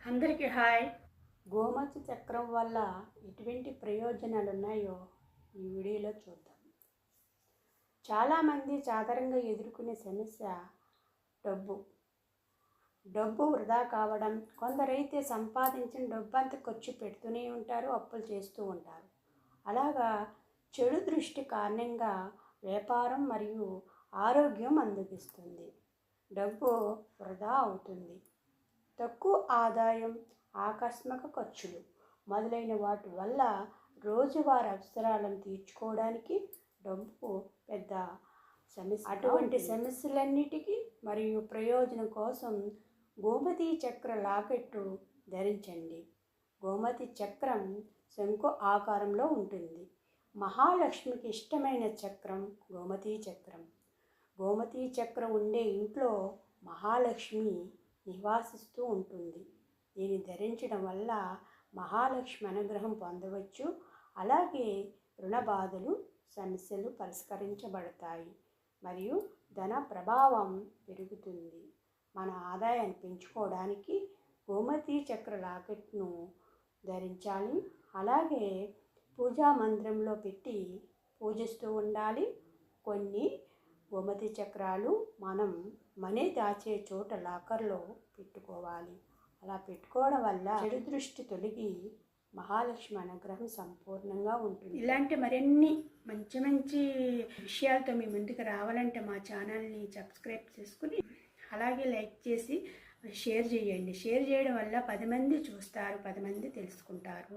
అందరికీ హాయ్. గోమతి చక్రం వల్ల ఎటువంటి ప్రయోజనాలు ఉన్నాయో ఈ వీడియోలో చూద్దాం. చాలామంది సాధారణంగా ఎదుర్కొనే సమస్య డబ్బు వృధా కావడం. కొందరైతే సంపాదించిన డబ్బంతా ఖర్చు పెడుతూనే ఉంటారు, అప్పులు చేస్తూ ఉంటారు. అలాగా చెడు దృష్టి కారణంగా వ్యాపారం మరియు ఆరోగ్యం మందగిస్తుంది. డబ్బు వృధా అవుతుంది. తక్కువ ఆదాయం, ఆకస్మిక ఖర్చులు మొదలైన వాటి వల్ల రోజువారీ అవసరాలను తీర్చుకోవడానికి డబ్బు పెద్ద సమస్య. అటువంటి సమస్యలన్నిటికీ మరియు ప్రయోజనం కోసం గోమతి చక్ర లాకెట్టు ధరించండి. గోమతి చక్రం శంకు ఆకారంలో ఉంటుంది. మహాలక్ష్మికి ఇష్టమైన చక్రం గోమతి చక్రం. గోమతి చక్రం ఉండే ఇంట్లో మహాలక్ష్మి నివాసిస్తూ ఉంటుంది. దీన్ని ధరించడం వల్ల మహాలక్ష్మి అనుగ్రహం పొందవచ్చు. అలాగే రుణ బాధలు, సమస్యలు పరిష్కరించబడతాయి మరియు ధన ప్రభావం పెరుగుతుంది. మన ఆదాయాన్ని పెంచుకోవడానికి గోమతి చక్ర లాకెట్ను ధరించాలి. అలాగే పూజా మందిరంలో పెట్టి పూజిస్తూ ఉండాలి. కొన్ని గోమతి చక్రాలు మనం మనీ దాచే చోట లాకర్లో పెట్టుకోవాలి. అలా పెట్టుకోవడం వల్ల చెడు దృష్టి తొలగి మహాలక్ష్మి అనుగ్రహం సంపూర్ణంగా ఉంటుంది. ఇలాంటి మరిన్ని మంచి మంచి విషయాలతో మీ ముందుకు రావాలంటే మా ఛానల్ని సబ్స్క్రైబ్ చేసుకుని అలాగే లైక్ చేసి షేర్ చేయండి. షేర్ చేయడం వల్ల 10 మంది చూస్తారు, 10 మంది తెలుసుకుంటారు.